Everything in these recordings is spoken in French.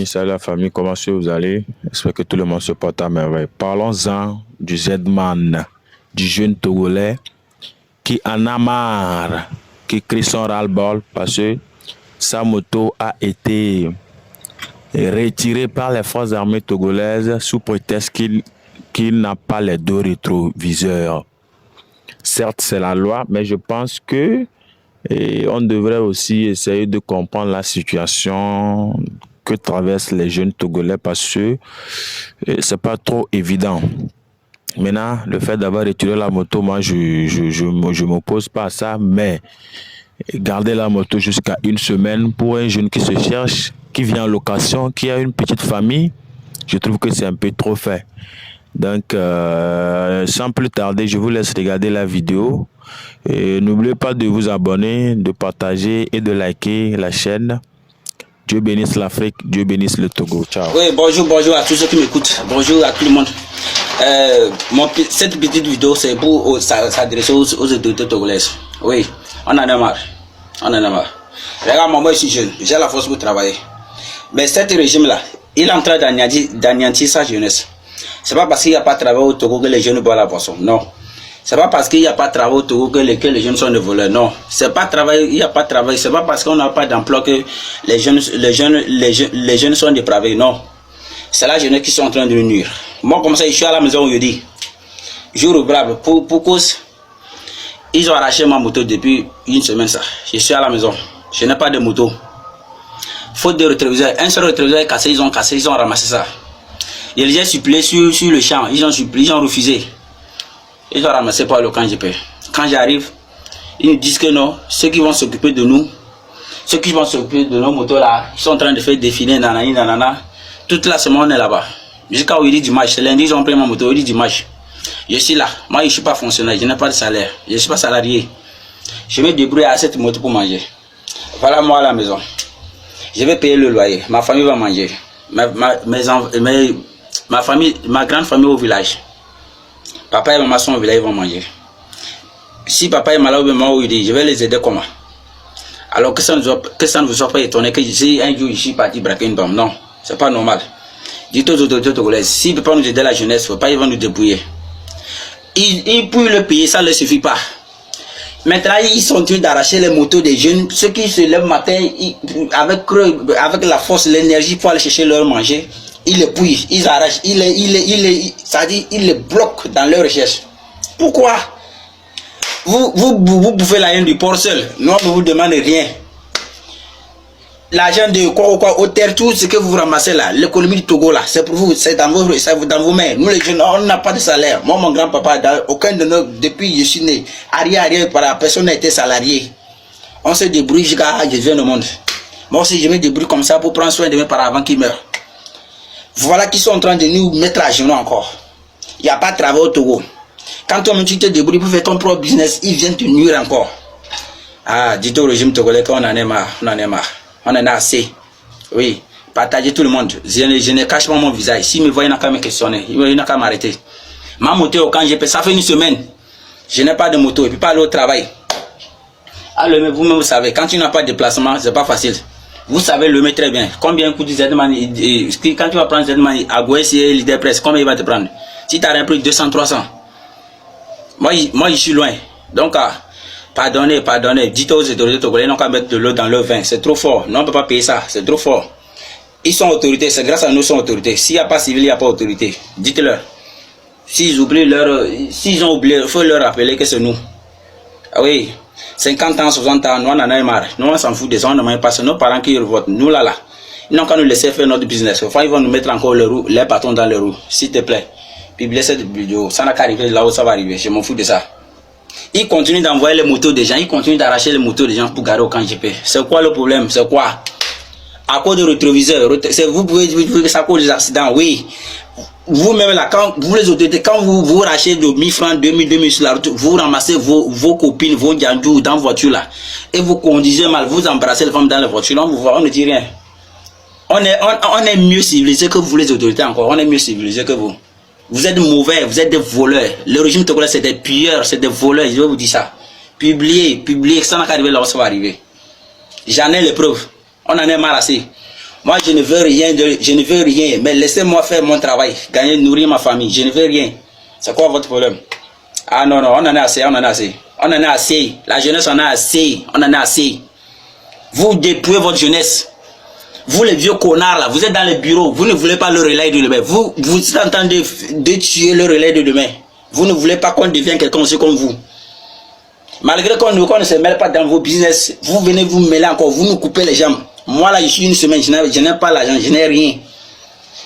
salut la famille, comment est-ce que vous allez? J'espère que tout le monde se porte à merveille. Parlons-en du Z-Man, du jeune Togolais qui en a marre, qui crie son ras-le-bol parce que sa moto a été retirée par les forces armées togolaises sous prétexte qu'il n'a pas les deux rétroviseurs. Certes, c'est la loi, mais je pense que on devrait aussi essayer de comprendre la situation que traversent les jeunes Togolais parce que c'est pas trop évident. Maintenant, le fait d'avoir retiré la moto, moi, je m'oppose pas à ça, mais garder la moto jusqu'à une semaine pour un jeune qui se cherche, qui vient en location, qui a une petite famille, je trouve que c'est un peu trop fait. Donc, sans plus tarder, je vous laisse regarder la vidéo. Et n'oubliez pas de vous abonner, de partager et de liker la chaîne. Dieu bénisse l'Afrique, Dieu bénisse le Togo. Ciao. Oui, bonjour à tous ceux qui m'écoutent. Bonjour à tout le monde. Cette petite vidéo, c'est pour s'adresser aux autorités togolaises. Oui, on en a marre. Regarde, moi je suis jeune, j'ai la force pour travailler. Mais cet régime-là, il est en train d'anéantir sa jeunesse. C'est pas parce qu'il n'y a pas de travail au Togo que les jeunes boivent la poisson. Non. C'est pas parce qu'il n'y a pas de travail au Togo que les jeunes sont des voleurs. Non. C'est pas travail, il n'y a pas de travail. C'est pas parce qu'on n'a pas d'emploi que les jeunes sont dépravés. Non. C'est la jeunesse qui sont en train de nous nuire. Moi, comme ça, je suis à la maison aujourd'hui. Jour ouvrable. Pour cause, ils ont arraché ma moto depuis une semaine. Ça. Je suis à la maison. Je n'ai pas de moto. Faute de rétroviseur. Un seul rétroviseur est cassé, ils ont ramassé ça. Et les gens supplié sur le champ. Ils ont refusé. Ils ont ramassé par le camp GP. Quand j'arrive, ils nous disent que non, ceux qui vont s'occuper de nous, ceux qui vont s'occuper de nos motos là, ils sont en train de faire défiler nanana. Toute la semaine on est là-bas. Jusqu'à aujourd'hui dimanche, c'est lundi, ils ont pris ma moto, aujourd'hui dimanche. Je suis là. Moi je ne suis pas fonctionnaire, je n'ai pas de salaire. Je ne suis pas salarié. Je me débrouille à cette moto pour manger. Voilà moi à la maison. Je vais payer le loyer. Ma famille va manger. Ma famille, ma grande famille au village. Papa et maman sont au village, ils vont manger. Si papa est malade ou maman, je vais les aider comment? Alors que ça ne vous soit pas étonné que si un jour je suis parti braquer une bombe. Non, c'est pas normal. Dites aux autorités togolaises, s'ils ne peuvent pas nous aider la jeunesse, faut pas, ils vont nous débrouiller. Ils peuvent le payer, ça ne leur suffit pas. Maintenant, ils sont en train d'arracher les motos des jeunes. Ceux qui se lèvent le matin avec la force, l'énergie pour aller chercher leur manger. Ils les pouillent, ils arrachent, ils les bloquent dans leur recherche. Pourquoi? Vous bouffez la haine du porc seul. Nous, on ne vous demande rien. L'argent de quoi, au terre, tout ce que vous ramassez là, l'économie du Togo là, c'est pour vous, c'est dans vos mains. Nous les jeunes, on n'a pas de salaire. Moi, mon grand-papa, aucun de nous, depuis que je suis né, arrière, personne n'a été salarié. On se débrouille jusqu'à je viens au monde. Moi aussi, je me débrouille comme ça pour prendre soin de mes parents avant qu'ils meurent. Voilà qui sont en train de nous mettre à genoux encore. Il n'y a pas de travail au Togo. Quand tu te débrouilles pour faire ton propre business, ils viennent te nuire encore. Ah, dites au régime togolais qu'on en est marre. On en a assez. Oui, partagez tout le monde. Je ne cache pas mon visage. S'ils me voient, il n'a qu'à me questionner. Il n'a qu'à m'arrêter. Ma moto, quand j'ai fait, ça fait une semaine. Je n'ai pas de moto. Et puis pas aller au travail. Alors, vous-même, vous savez, quand tu n'as pas de déplacement, c'est pas facile. Vous savez le mettre très bien. Combien coûte Z-Man? Quand tu vas prendre Z-Man à Gouès et Leader Press, combien il va te prendre? Si tu as rien pris 200, 300. Moi, je suis loin. Donc, pardonnez. Dites aux autorités togolaises, ils n'ont qu'à mettre de l'eau dans leur vin. C'est trop fort. Non, on ne peut pas payer ça. C'est trop fort. Ils sont autorités. C'est grâce à nous qu'ils sont autorités. S'il n'y a pas civil, il n'y a pas autorité. Dites-leur. S'ils ont oublié, il faut leur rappeler que c'est nous. Ah oui. 50 ans, 60 ans, nous on en a marre. Nous on s'en fout des gens, on ne mange pas. C'est nos parents qui votent. Nous là. Ils n'ont qu'à nous laisser faire notre business. Enfin, ils vont nous mettre encore les bâtons dans les roues. S'il te plaît. Publiez cette vidéo. Ça n'a qu'à arriver là où ça va arriver. Je m'en fous de ça. Ils continuent d'envoyer les motos des gens. Ils continuent d'arracher les motos des gens pour garer au camp GP. C'est quoi le problème? C'est quoi? À cause de rétroviseurs. Vous pouvez dire que c'est à cause des accidents. Oui. Vous-même là, quand vous les autorités, quand vous rachetez de 1000 francs, 2000 sur la route, vous ramassez vos copines, vos gandous dans la voiture là, et vous conduisez mal, vous embrassez les femmes dans la voiture, on vous voit, on ne dit rien. On est mieux civilisé que vous les autorités encore, on est mieux civilisé que vous. Vous êtes mauvais, vous êtes des voleurs. Le régime togolais c'est des pilleurs, c'est des voleurs, je vais vous dire ça. Publiez, ça n'a qu'à arriver là où ça va arriver. J'en ai les preuves. On en est marre assez. Moi, je ne veux rien, mais laissez-moi faire mon travail, gagner, nourrir ma famille. Je ne veux rien. C'est quoi votre problème? Ah non, on en a assez, on en a assez. On en a assez. La jeunesse en a assez. On en a assez. Vous dépouillez votre jeunesse. Vous les vieux connards là, vous êtes dans les bureaux, vous ne voulez pas le relais de demain. Vous êtes en train de tuer le relais de demain. Vous ne voulez pas qu'on devienne quelqu'un aussi comme vous. Malgré qu'on ne se mêle pas dans vos business, vous venez vous mêler encore, vous nous coupez les jambes. Moi là, je suis une semaine, je n'ai pas l'argent, je n'ai rien.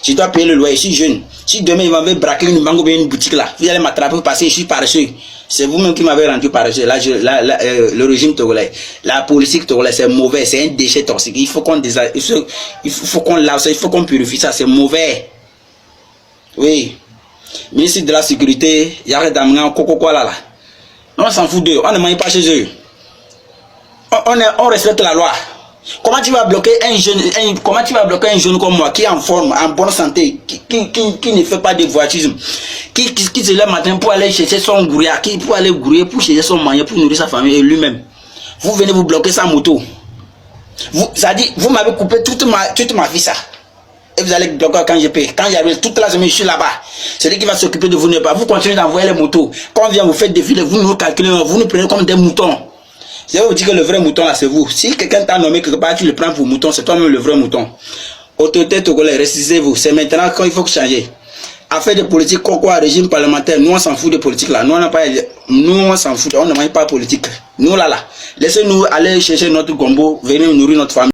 Je dois payer le loyer, je suis jeune. Si demain il va me braquer une banque ou une boutique là, vous allez m'attraper parce que je suis paresseux. C'est vous-même qui m'avez rendu paresseux. Là, le régime togolais, la politique togolaise, c'est mauvais, c'est un déchet toxique. Il faut qu'on lave ça, il faut qu'on purifie ça, c'est mauvais. Oui. Ministre de la Sécurité, Yare Damgan, Koko Kuala là. On s'en fout d'eux, on ne mange pas chez eux. On respecte la loi. Comment tu vas bloquer un jeune comme moi qui est en forme, en bonne santé, qui ne fait pas de voitisme, qui se lève le matin pour aller chercher son gouria, pour aller gourir, pour chercher son manger, pour nourrir sa famille et lui-même. Vous venez vous bloquer sa moto. Ça dit, vous m'avez coupé toute ma vie ça. Et vous allez bloquer quand je paye. Quand j'arrive toute la semaine, je suis là-bas. C'est lui qui va s'occuper de vous ne pas. Vous continuez d'envoyer les motos. Quand on vient vous faire défiler, vous nous calculez, vous nous prenez comme des moutons. Je vais vous dire que le vrai mouton là, c'est vous. Si quelqu'un t'a nommé quelque part, tu le prends pour mouton, c'est toi-même le vrai mouton. Autorité togolaise, ressuscitez-vous. C'est maintenant qu'il faut changer. Affaire de politique, quoi, régime parlementaire, nous on s'en fout de politique là. Nous on s'en fout, on ne mange pas politique. Nous là. Laissez-nous aller chercher notre gombo, venir nourrir notre famille.